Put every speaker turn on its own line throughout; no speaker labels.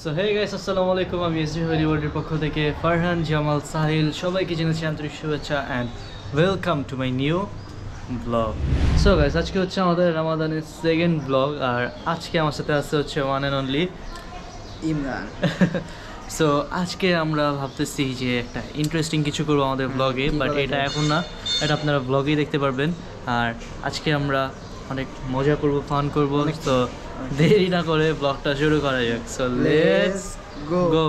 So hey guys, আসসালামু আলাইকুম। আমি এসডি হলিউডের পক্ষ থেকে ফারহান, জামাল, সাহিল সবাইকে জানাচ্ছি আন্তরিক শুভেচ্ছা and welcome to my new blog. So guys, আজকে হচ্ছে আমাদের রামাদানের সেকেন্ড ব্লগ, আর আজকে আমার সাথে আছে হচ্ছে one and only
Imran.
So আজকে আমরা ভাবতেছি যে একটা ইন্টারেস্টিং কিছু করবো আমাদের ব্লগে, বাট এটা এখন না, এটা আপনারা ব্লগেই দেখতে পারবেন। আর আজকে আমরা অনেক মজা করব, ফান করব। তো দেরি না করে ব্লগটা শুরু করা যাক। So let's go.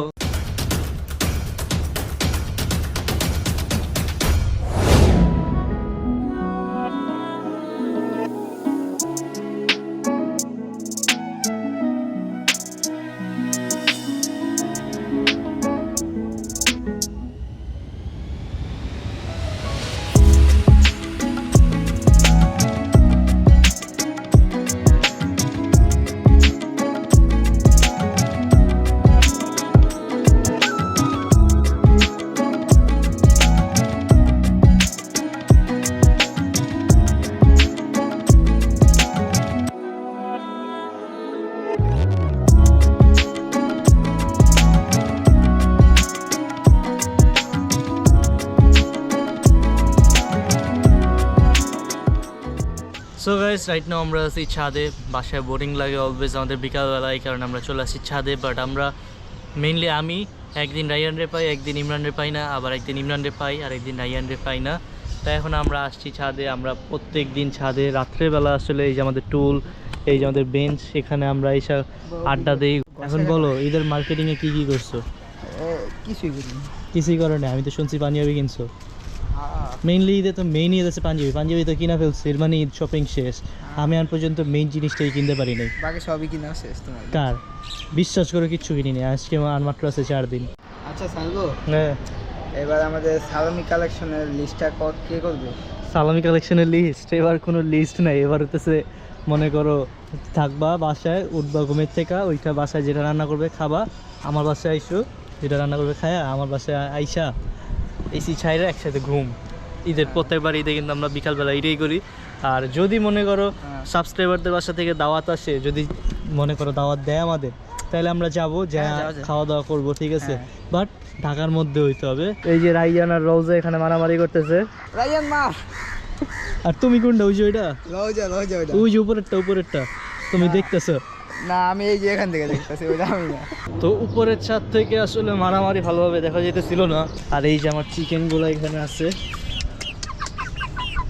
So guys, right now আমরা আছি ছাদে। বাসায় বোরিং লাগে অলওয়েজ আমাদের বিকালবেলায়, কারণ আমরা চলে আসি ছাদে। বাট আমরা মেইনলি আমি একদিন রাইয়ানরে পাই, একদিন ইমরানরে পাই না, আবার একদিন ইমরানরে পাই, আর একদিন রাইয়ানরে পাই না। তাই এখন আমরা আসছি ছাদে। আমরা প্রত্যেক দিন ছাদে রাত্রেবেলা আসলে এই যে আমাদের টুল, এই যে আমাদের বেঞ্চ, এখানে আমরা এসে আড্ডা দিই। এখন বলো, ঈদের মার্কেটিংয়ে কী কী করছো?
কিছুই করি
কিছুই করো না? আমি তো শুনছি পাঞ্জাবি কিনছো। মেইনলি ঈদে তো মেইন ঈদ আছে পাঞ্জাবি তো কিনা ফেলছে, এর মানে ঈদ শপিং শেষ। আমি আর পর্যন্ত মেইন জিনিসটাই কিনতে পারি নাই।
বাকি সবই কিনা শেষ তোমার।
কার বিশ্বাস করে কিচ্ছু কিনি আজকে, আর মাত্র আছে 4 দিন।
আচ্ছা সালগো,
হ্যাঁ,
এবার আমাদের সালামি কালেকশনের লিস্টটা কে করবে?
সালামি কালেকশনের লিস্ট? এবার কোনো লিস্ট নাই। এবার হতেছে মনে করো থাকবা বাসায়, উঠবা ঘুমের থেকে, ওইটা বাসায় যেটা রান্না করবে খাবা, আমার বাসায় আইসো, যেটা রান্না করবে খায়া আমার বাসায় আইসা এসি ছাইরা একসাথে ঘুম। ঈদের প্রত্যেকবার ঈদে কিন্তু আমরা বিকালবেলা এটাই করি। আর যদি মনে করো সাবস্ক্রাইবারদের বাসা থেকে দাওয়াত আসে, যদি মনে করো দাওয়াত দেয় আমাদের, তাহলে আমরা যাবো, যা খাওয়া দাওয়া করবো, ঠিক আছে। বাট ঢাকার মধ্যে হইতে হবে। এই যে রাইয়ান আর রোজা এখানে মারামারি করতেছে।
রায়ান মার।
আর তুমি কোনটা? ওই যে ওইটা,
লওজা
ওই যে উপরেরটা তুমি দেখতেছো
না? আমি এই যে এখান থেকে দেখতেছি, ওইটা আমি না।
তো উপরের ছাদ থেকে আসলে মারামারি ভালোভাবে দেখা যেতেছিল না। আর এই যে আমার চিকেনগুলো এখানে আছে,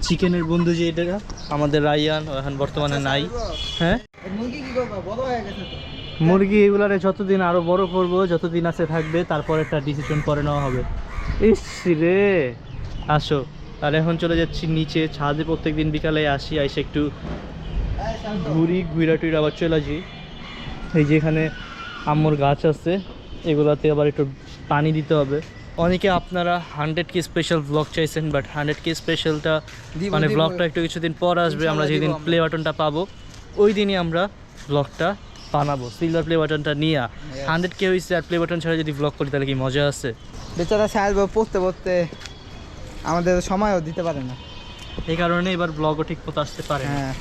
চিকেনের বন্ধু যে এটা আমাদের রাইয়ান, এখন বর্তমানে নাই। হ্যাঁ,
মুরগি কি করবো? বড় হয়ে গেছে তো।
মুরগি এগুলারে যতদিন আরো বড় করবো, যতদিন আছে থাকবে, তারপর একটা ডিসিশন করে নেওয়া হবে। ইস রে, আসো। আর এখন চলে যাচ্ছি নিচে ছাদে। প্রত্যেকদিন বিকালে আসি, এসে একটু ঘুরা টুইরা আবার চলে যাই। এই যে এখানে আম্মুর গাছ আছে, এগুলাতে আবার একটু পানি দিতে হবে। অনেকে আপনারা 100K স্পেশাল ব্লগ চাইছেন, বাট 100K স্পেশালটা মানে ব্লগটা একটু কিছুদিন পর আসবে। আমরা যেদিন প্লে বাটনটা পাবো ওই দিনই আমরা ব্লগটা বানাবো, সিলভার প্লে বাটনটা নিয়ে। 100K হয়েছে আর প্লে বাটন ছাড়া যদি ব্লগ করি তাহলে কি মজা আছে?
বেচারা সালবো পড়তে আমাদের সময়ও দিতে পারে না,
এই কারণে এবার ব্লগও ঠিক মতো আসতে পারে না।
হ্যাঁ,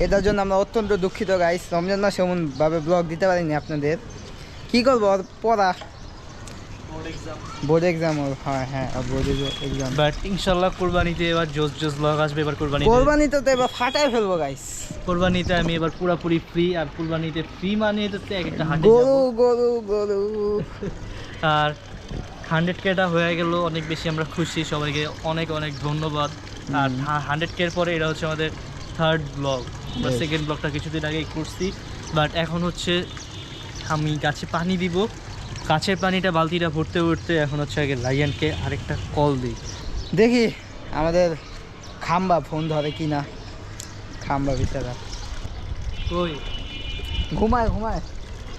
এটার জন্য আমরা অত্যন্ত দুঃখিত গাইস। রমজান মাসে এমনভাবে ব্লগ দিতে পারিনি আপনাদের। কি করবো, পড়া, বোর্ড এক্সাম। হ্যাঁ, বোর্ড এক্সাম।
বাট ইনশাল্লাহ কোরবানিতে এবার জোস ব্লগ আসবে। এবার
কোরবানিতে তো এবার ফাটায় ফেলবো গাইস।
কোরবানিতে আমি এবার পুরোপুরি ফ্রি। আর কোরবানিতে ফ্রি মানে হচ্ছে একটা হাটে
গরু।
আর 100Kটা হয়ে গেল, অনেক বেশি আমরা খুশি। সবাইকে অনেক ধন্যবাদ। আর 100K এর পরে এটা হচ্ছে আমাদের থার্ড ব্লগ। আমরা সেকেন্ড ব্লগটা কিছুদিন আগেই করছি, বাট এখন হচ্ছে আমি গাছে পানি দিব। গাছের পানিটা বালতিটা ভরতে এখন হচ্ছে আগে রাইয়ানকে আরেকটা কল দিই,
দেখি আমাদের খাম্বা ফোন ধরে কি না। খাম্বা বিচারা
কই
ঘুমায়।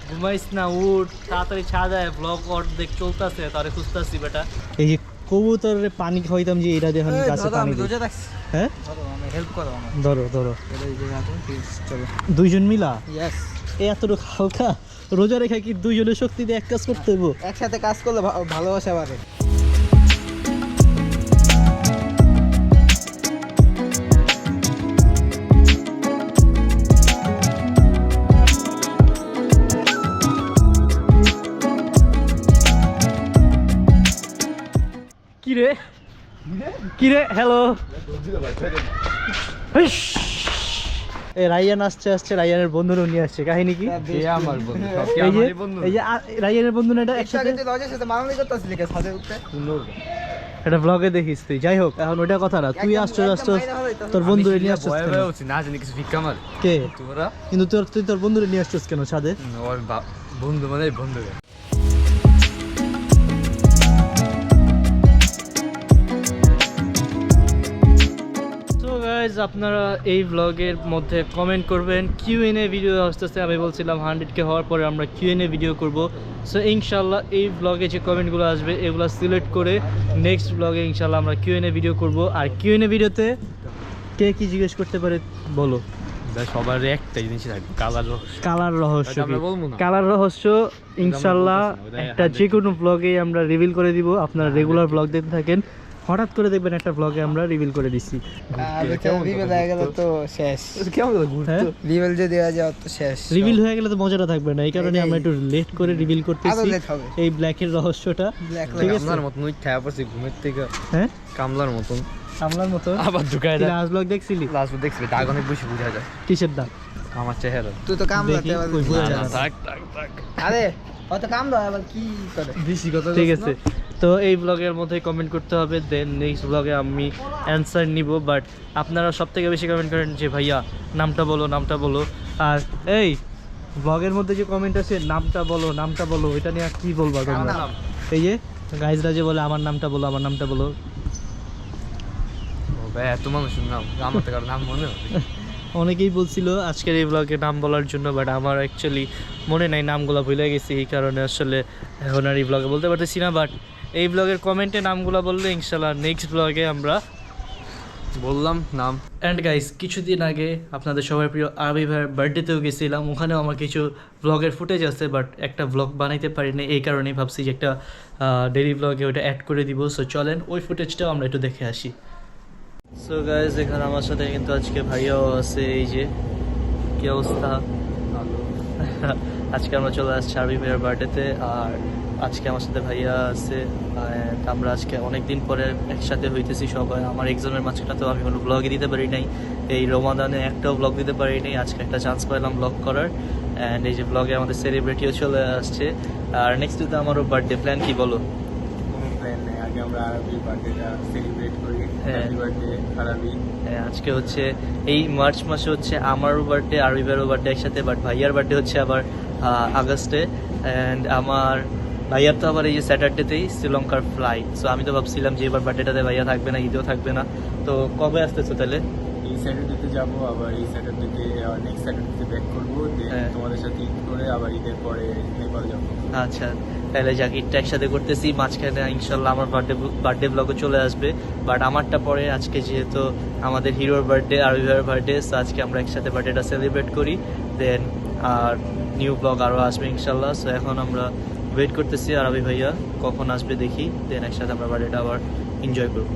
ঘুমাইস না, উঠ তাড়াতাড়ি ছাদায়, ব্লগ অর্ধেক চলতেছে, তারে খুঁজতেছি বেটা। এই যে কবুতরের পানি খাওয়াইতাম, যে এটা দেখুন গাছে পানি দিই। হ্যাঁ,
আমি হেল্প করো আমার।
ধরো
চলো
2জন মিলা।
ইয়েস,
এতটুকু হালকা রোজা রেখা কি 2জনের শক্তি দিয়ে এক কাজ করতে হইব?
একসাথে কাজ করলে ভালোবাসা বাড়ে।
কিরে কিরে হ্যালো এই রায়ান আসছে রায়ানের বন্ধুরও নিয়ে আসছে কাহিনী কি
আমার বন্ধু
এই যে রায়ানের বন্ধু না এটা একসাথে
লজের সাথে মারামারি করতেছিলি কে ছাদে উঠতে?
এটা ব্লগে দেখিস তুই যাই হোক এখন ওইটা কথা না তুই আসছস তোর বন্ধুরে নিয়ে আসছস কেন?
না জানি কিছু ভিক্ষা মার
কে
তোরা
কিন্তু তুই তোর বন্ধুরে নিয়ে আসছস কেন ছাদে?
ওর বন্ধু মানে বন্ধু
তো গাইজ আপনারা এই ব্লগের মধ্যে কমেন্ট করবেন কিউএনএ ভিডিও আসতেছে আমি বলছিলাম 100K হওয়ার পরে আমরা কিউএনএ ভিডিও করব সো ইনশাল্লাহ এই ব্লগে যে কমেন্টগুলো আসবে এগুলো সিলেক্ট করে নেক্সট ব্লগে ইনশাল্লাহ আমরা কিউএনএ ভিডিও করব আর কিউএনএ ভিডিওতে কে কি জিজ্ঞেস করতে পারে বলো
সবার একটা জিনিসই থাকবে
কালার রহস্য
আমরা বলবো না।
কালার রহস্য ইনশাল্লাহ একটা যে কোনো ব্লগে আমরা রিভিল করে দিব আপনারা রেগুলার ব্লগ দেখতে থাকেন হঠাৎ করে দেখবেন একটা ব্লগে আমরা রিভিল করে দিচ্ছি
রিভেল হয়ে গেল তো শেষ।
হ্যাঁ
রিভেল যদি দেওয়া যায় তো শেষ।
রিভিল হয়ে গেলে তো মজাটা থাকবে না এই কারণে আমরা একটু লেট করে রিভিল
আরো
করতেছি
লেট হবে।
এই ব্ল্যাকের রহস্যটা
Black
ঠিক আছে
কামলার মতন ওই ঠায়া পড়ছে ঘুমের থেকে
হ্যাঁ
কামলার মতন
আমলার মতো
আবার ঢুকায় দেয়
লাস্ট ব্লগ দেখছিলি
লাস্ট দেখছি দাগ অনেক বেশি বোঝা যায়
কিসের দাগ
আমার চেহারা
তুই তো কামলাতে
দেখি,
আবার
কই বোঝা
বুঝা
যায় না।
যাচ্ছে।
থাক থাক থাক
আরে অত কামলা আবার কি করে?
বেশি কথা
ঠিক আছে তো এই ব্লগের মধ্যে কমেন্ট করতে হবে দেন নেক্সট ব্লগে আমি অ্যান্সার নিব বাট আপনারা সব থেকে বেশি কমেন্ট করেন যে ভাইয়া নামটা বলো আর এই ব্লগের মধ্যে যে কমেন্ট আছে নামটা বলো এটা নিয়ে আর কি বলবো তোমরা
নাম?
এই যে গাইজরা যে বলে আমার নামটা বলো
ও ভাই এত মানুষের নাম আমার তো কারো নাম মনে হয়
অনেকেই বলছিল আজকের এই ব্লগে নাম বলার জন্য বাট আমার অ্যাকচুয়ালি মনে নাই নামগুলো ভুলে গেছি এই কারণে আসলে এখন আর এই ব্লগে বলতে পারতেছি না বাট এই ব্লগের কমেন্টে নামগুলো বললে ইনশাল্লাহ নেক্সট ব্লগে আমরা
বললাম নাম
অ্যান্ড গাইস কিছুদিন আগে আপনাদের সবার প্রিয় আরবি ভাইয়ের বার্থডেতেও গেছিলাম ওখানেও আমার কিছু ব্লগের ফুটেজ আছে বাট একটা ব্লগ বানাইতে পারিনি এই কারণেই ভাবছি যে একটা ডেইলি ব্লগে ওটা অ্যাড করে দিব সো চলেন ওই ফুটেজটাও আমরা একটু দেখে আসি সো গাইস এখানে আমার সাথে কিন্তু আজকে ভাইয়াও আছে এই যে কি অবস্থা আজকে আমরা চলে আসছি আরবি ভাইয়ের বার্থডেতে আর আজকে আমার সাথে ভাইয়া আছে and আমরা আজকে অনেক দিন পরে একসাথে হইতেছি সবাই আমার এক্সামের মাঝখানে আমি কোনো ব্লগই দিতে পারি নাই এই রমাদানে একটাও ব্লগ দিতে পারি নাই আজকে একটা চান্স পাইলাম ব্লগ করার অ্যান্ড এই যে ব্লগে আমাদের সেলিব্রিটিও চলে আসছে আর নেক্সট তো আমারও বার্থডে প্ল্যান কি বলো
কোনো প্ল্যান নেই আগে আমরা আরবি বার্থডেটা সেলিব্রেট করি
হ্যাঁ।
হ্যাপি বার্থডে আরবি
হ্যাঁ, আজকে হচ্ছে এই মার্চ মাসে হচ্ছে আমারও বার্থডে আরবি ভাইয়েরও বার্থডে একসাথে বাট ভাইয়ার বার্থডে হচ্ছে আবার আগস্টে অ্যান্ড আমার ভাইয়ার তো আবার এই যে স্যাটারডেতেই শ্রীলঙ্কার ফ্লাইট সো আমি তো ভাবছিলাম যে এবার বার্থডেটাতে ভাইয়া থাকবে না ঈদেও থাকবে না তো কবে আসতেছো তাহলে
এই স্যাটারডেতে যাবো আবার এই স্যাটারডেতে নেক্সট স্যাটারডেতে ব্যাক করবো
হ্যাঁ।
তোমাদের সাথে ঈদ করে আবার ঈদের পরে নেপাল যাবো
আচ্ছা তাহলে যাক ঈদটা একসাথে করতেছি মাঝখানে ইনশাল্লাহ আমার বার্থডে ব্লগও চলে আসবে বাট আমারটা পরে আজকে যেহেতু আমাদের হিরোর বার্থডে আরবি ভাইয়ের বার্থডে সো আজকে আমরা একসাথে বার্থডেটা সেলিব্রেট করি দেন আর নিউ ব্লগ আরও আসবে ইনশাল্লাহ সো এখন আমরা ওয়েট করতেছি আরবি ভাইয়া কখন আসবে দেখি দেন একসাথে আমরা বার্থডেটা আবার এনজয় করবো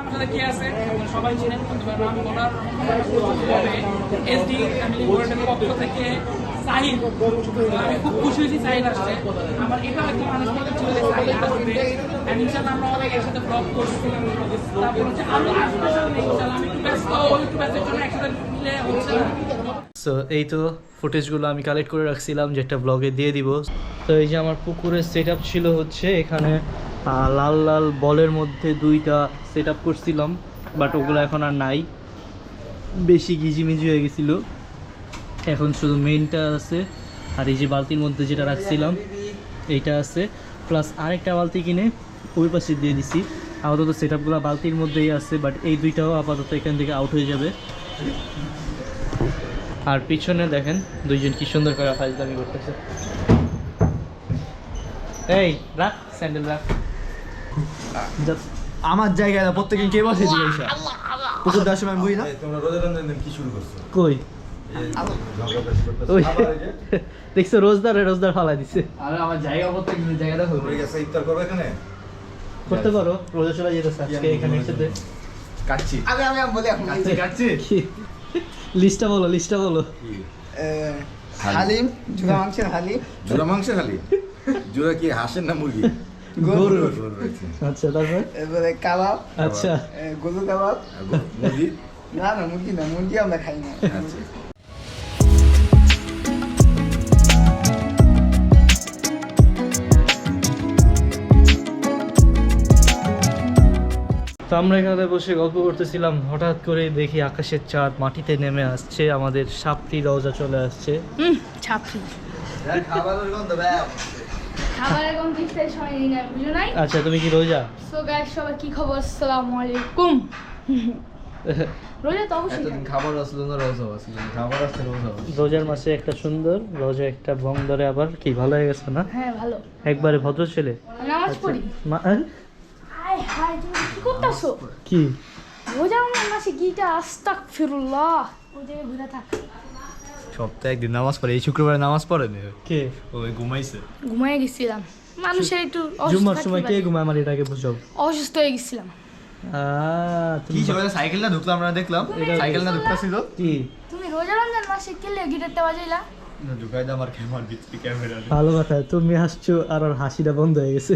আমাদের কে আছে সবাই চিনেন নাম বলার হবে এসডি ফ্যামিলি বোর্ডের পক্ষ থেকে সাহিল আমি খুব খুশি হয়েছি সাহিল আসছে আমার এটাও একটা মানুষ মনে ছিল যে সাহিল আসবে ইনশাল্লাহ আমরা অনেক একসাথে ব্লগ করছি তারপর হচ্ছে আমি স্পেশাল ইনশাল্লাহ আমি একটু ব্যস্ত একটু ব্যস্তের জন্য একসাথে মিলে হচ্ছে না
সো এই তো ফুটেজগুলো আমি কালেক্ট করে রাখছিলাম যেটা ব্লগে দিয়ে দিব তো এই যে আমার পুকুরের সেট ছিল হচ্ছে এখানে লাল লাল বলের মধ্যে দুইটা সেট আপ করছিলাম বাট ওগুলো এখন আর নাই বেশি গিজিমিজি হয়ে গেছিলো এখন শুধু মেইনটা আছে আর এই যে বালতির মধ্যে যেটা রাখছিলাম এইটা আছে প্লাস আরেকটা বালতি কিনে ওই পাশে দিয়ে দিছি আপাতত সেট আপগুলো বালতির মধ্যেই আছে বাট এই দুইটাও আপাতত এখান থেকে আউট হয়ে যাবে আর পিছনে দেখেন দুইজন কি সুন্দর করে ফাইজলামি করতেছে এই রাখ স্যান্ডেল রাখ
আমার জায়গায় প্রত্যেকদিন কে বসে দিয়ে এসে পুকুর দাস আমি বুঝি না
তোমরা রোজা রমজান কি শুরু করছো
কই
ঝগড়া বেশি করতেছো
ওই দেখছো রোজদার ফালাই দিছে
আর আমার জায়গা প্রত্যেকদিন জায়গাটা
তোমরা কি আজকে ইফতার করবে এখানে
করতে পারো রোজা চলে যেতেছে আজকে এখানে একসাথে
কাচ্চি
আমি বলি এখন
কাচ্চি
কি লিস্টটা বলো
হালিম জুড়া মাংসের হালিম
জোড়া মাংস খালি জোড়া কি হাঁসের না মুরগি
গরু
গরু রয়েছে
আচ্ছা তারপর
এরপরে কাবাব
আচ্ছা
গরু কাবাব
আর মুরগি
না মুরগি আমরা খাই না
আচ্ছা
তো আমরা এখানে বসে গল্প করতেছিলাম, হঠাৎ করে দেখি আকাশের চাঁদ মাটিতে নেমে আসছে, আমাদের সাপটি রওজা চলে আসছে।
ছাপছি
খাবারের গন্ধ ভাই
খাবারের গন্ধ ইফতারের সময় নিয়ে নেয়, বুঝো নাই?
আচ্ছা তুমি কি রোজা?
সো গাইস সবার কি খবর? আসসালামু আলাইকুম। রোজা তো অবশ্যই থাকবে।
খাবার আসলো না রোজা আসলো খাবার আসছে রোজা
রোজার মাসে একটা সুন্দর রোজা একটা বং ধরে আবার কি ভালো হয়ে গেছে না?
হ্যাঁ ভালো।
একবারে ভদ্র ছেলে।
আমি নামাজ পড়ি। হাই হাই তুমি কি করতেছো?
কি
রোজার মাসে গিটা আস্তাগফিরুল্লাহ। ওই জায়গায় ঘুরে থাক।
সপ্তাহে একদিন নামাজ পড়ে এই শুক্রবারে নামাজ পড়ে না
কে
ওই ঘুমাইছে
ঘুমায় গেছিলাম, মানুষের একটু
জুম্মার
অসুস্থ
সময় কে ঘুমায় আমার এটাকে বুঝাও।
অসুস্থ হয়ে গেছিলাম।
তুমি
কি সবাই সাইকেল না ঢুকলাম আমরা দেখলাম সাইকেল না ঢুকতাছিল
কি
তুমি রোজা রমজান মাসে কেলে গিটারটা বাজাইলা?
ঢুকাই দাম আর ক্যামেরার ভিতরে ক্যামেরা
ভালো কথা, তুমি হাসছো আর ওর হাসিটা বন্ধ হয়ে গেছে।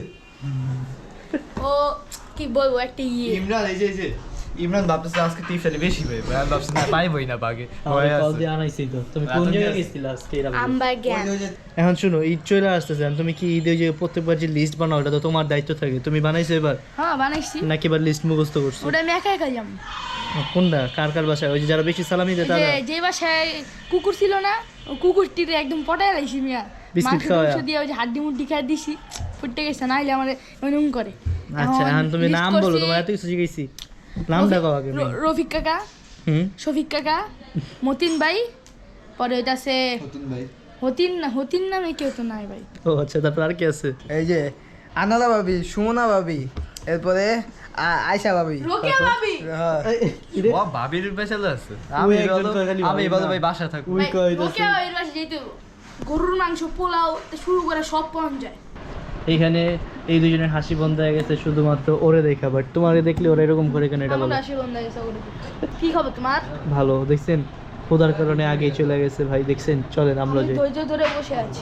ও কি বলবো একটা
ইমরান এই যে ইমরান ভাবতেছে আজকে টিপসানি বেশি পাই আমি ভাবছি না পাইবই না বাগে
আমাকে কল দিয়ে আনাইছি তো। তুমি কোন জায়গায় গেছিলা আজকে এরা বলো।
আম্বা জ্ঞান।
এখন শুনো, ঈদ চলে আসতেছে, তুমি কি ঈদে যে প্রত্যেকবার যে লিস্ট বানাও ওটা তো তোমার দায়িত্ব থাকে, তুমি বানাইছো এবার
হ্যাঁ বানাইছি,
নাকি এবার লিস্ট মুখস্থ করছো?
ওটা আমি একা একা যাবো।
কোনটা কার কার বাসায়? ওই যে যারা বেশি সালামি দেয় তারা?
যে বাসায় কুকুর ছিল না, ও কুকুরটিরে একদম পটায় লাইছি মিয়া।
বিস্কিট
মাংস
খাওয়া?
টাংস দিয়ে ওই যে হাড্ডি মুড্ডি খাই দিছি, ফুটে গেছে, নাইলে আমার এমন করে।
আচ্ছা এখন তুমি
list
নাম
করছি,
বলো, তোমার এত কিছু শিখাইছি, নামটা কও আগে।
রফিক কাকা, শফিক কাকা, মতিন ভাই, পরে ওইটা আছে হতিন নামে কেউ তো নাই ভাই।
ও আচ্ছা, তারপর আর কি আছে?
এই যে আনালা ভাবি, সুমনা ভাবি, এরপরে আয়শা ভাবি।
রোকেয়া ভাবি,
হ্যাঁ।
ও ভাবির পেছাল আছে
ওই একজন কয় খালি
আমি
ভাবির
বলো
নাম।
ভাই বাসা থাকবো
ওই কয় তো
রোকেয়া ভাবির বাসা যেহেতু গরুর মাংস পোলাও তে শুরু করে সব পাওয়া যায়।
এইখানে এই দুজনের হাসি বন্ধ হয়ে গেছে শুধুমাত্র ওরে দেখা, বাট তোমারে দেখলে ওরা এরকম করে কেন এটা
আমার
বলো?
রাশি বন্ধ হয়ে গেছে ওগুলো। কি খবর তোমার?
ভালো, দেখছেন খোদার কারণে আগেই চলে গেছে ভাই, দেখছেন। চলেন আমরা
আমি
যাই।
ধৈর্য ধরে বসে আছি।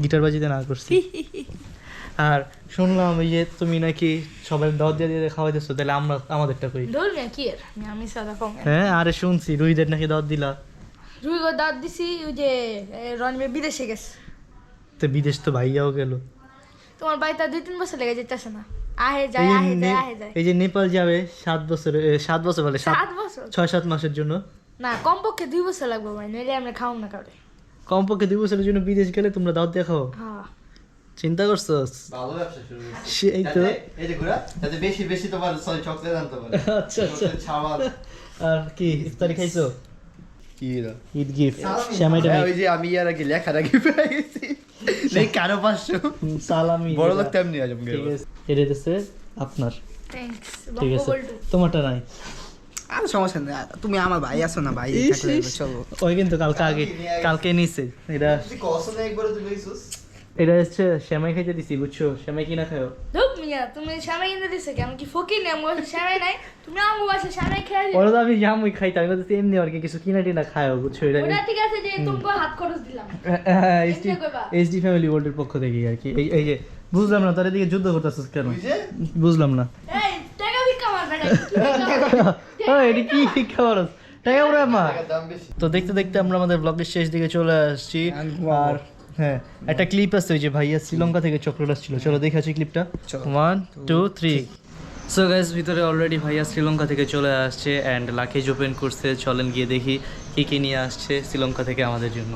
গিটার বাজিতে না করছি। আর শুনলাম এই যে তুমি নাকি সবাই দাওয়াত দিয়ে দিয়ে খাওয়াইতেছো, তাহলে আমরা আমাদেরটা কই?
ধর মিয়া কি এর আমি সাদা কম।
হ্যাঁ আরে শুনছি রুইদের নাকি দাওয়াত দিলা।
রুই গো দাঁত দিছি, ওই যে রনবে বিদেশে গেছে।
তো বিদেশ তো ভাইয়াও গেল।
তোমার বাড়িতে 2-3 বছর লেগে যেতেছে না? আহে যায়
এই যে
আহে যায় আহে যায়।
এই যে নেপাল যাবে 7 বছর বলে
7 বছর
6-7 মাসের জন্য।
না, কমপক্ষে 2 বছর লাগবে ভাই, নইলে আমরা খাও না কাউরে।
কমপক্ষে 2 বছরের জন্য বিদেশ গেলে তোমরা দাওয়াত দিয়ে খাও?
হ্যাঁ
চিন্তা করছো?
ভালো ব্যবসা শুরু
সেই তো।
এই যে ঘোরা যাতে বেশি বেশি তোমার চকলেট আনতে পারে
আচ্ছা আচ্ছা।
ছাওয়াল
আর কি ইফতারি খাইছো?
কি রা
ঈদ গিফট শ্যামাইটা
ওই যে আমি আর আগে লেখা রাখি পেয়ে গেছি নেই কারো 500
সালামি
বড় লোক তেমনি আজম
ঠিক আছে, এটা দিছে আপনার।
থ্যাঙ্কস
ঠিক আছে,
বঙ্গবল্টু।
তোমারটা নাই।
আর সমস্যা নেই, তুমি আমার ভাই আছো না, ভাই থাকলে চলো।
ওই কিন্তু কালকে নিছে এটা।
তুই কষ্ট না একবার তুই লইছস
এটা হচ্ছে শ্যামাই খাইতে দিছি, বুঝছো? শ্যামাই কিনা খাও?
ধুপ মিয়া, তুমি শ্যামাই কিনে দিছে কি? আমি কি ফকির না? আমার বাসায় শ্যামাই নাই, তুমি আমার বাসায় শ্যামাই খেয়ে
ওরা তো আমি জামুই খাইতাম, আমি তো এমনি আর কি কিছু কিনা টিনা খাও, বুঝছো? এটা
ওটা ঠিক আছে যে তোমাকে হাত খরচ দিলাম।
এইচডি ফ্যামিলি ওয়ার্ল্ডের পক্ষ থেকে আর কি। এই যে বুঝলাম না, তার এদিকে যুদ্ধ করতেছিস কেন? বুঝলাম না।
এই টাকা ভিক্ষা মার বেটা, কি টাকা?
এটা কি শিক্ষা খরচ? টাকা ওরা মা।
দাম বেশি
তো দেখতে দেখতে আমরা আমাদের ব্লগের শেষ দিকে চলে আসছি। আর হ্যাঁ, একটা ক্লিপ আছে ওই যে ভাইয়া শ্রীলঙ্কা থেকে চকলেট আসছিল, চলো দেখে আসি ক্লিপটা। 1 2 3। সো গাইস, ভিতরে অলরেডি ভাইয়া শ্রীলঙ্কা থেকে চলে আসছে অ্যান্ড লাকেজ ওপেন করছে। চলেন গিয়ে দেখি কি কি নিয়ে আসছে শ্রীলঙ্কা থেকে আমাদের জন্য।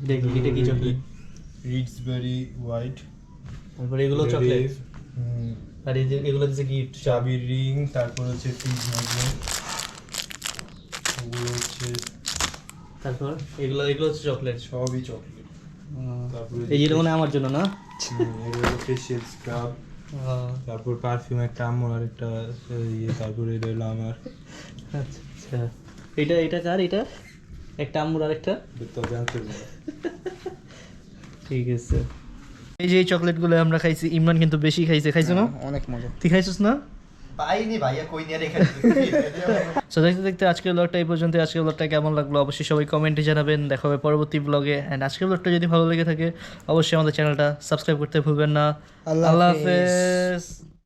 দেখি এটা কি চকলেট।
রিডসবেরি হোয়াইট
তারপরে এগুলো চকলেট, আর এই যে এগুলো দিচ্ছে গিফট।
চাবির রিং, তারপর হচ্ছে ফ্রিজ ম্যাগনেট, ওগুলো হচ্ছে
তারপর এগুলো হচ্ছে চকলেট।
সবই চকলেট। তারপরে
এই যেটা মনে হয় আমার জন্য না?
এগুলো ফেশিয়াল স্ক্রাব, তারপর পারফিউম একটা আমার, একটা ইয়ে, তারপরে এটা হলো আমার।
আচ্ছা আচ্ছা, এটা কার? এটা একটা আম্মুর আর একটা।
তো জানতে পারবো।
ঠিক আছে, এই যে এই চকলেটগুলো আমরা খাইছি, ইমরান কিন্তু বেশি খাইছে, খাইছো না?
অনেক মজা।
তুই খাইছিস না?
পাইনি ভাইয়া, কই নিয়ে রেখে
সো দেখতে দেখতে আজকের ব্লগটা এই পর্যন্ত। আজকের ব্লগটা কেমন লাগলো অবশ্যই সবাই কমেন্টে জানাবেন। দেখা হবে পরবর্তী ব্লগে। অ্যান্ড আজকের ব্লগটা যদি ভালো লেগে থাকে অবশ্যই আমাদের চ্যানেলটা সাবস্ক্রাইব করতে ভুলবেন না।
আল্লাহ
আল্লাহ
হাফেজ।
হাফেজ।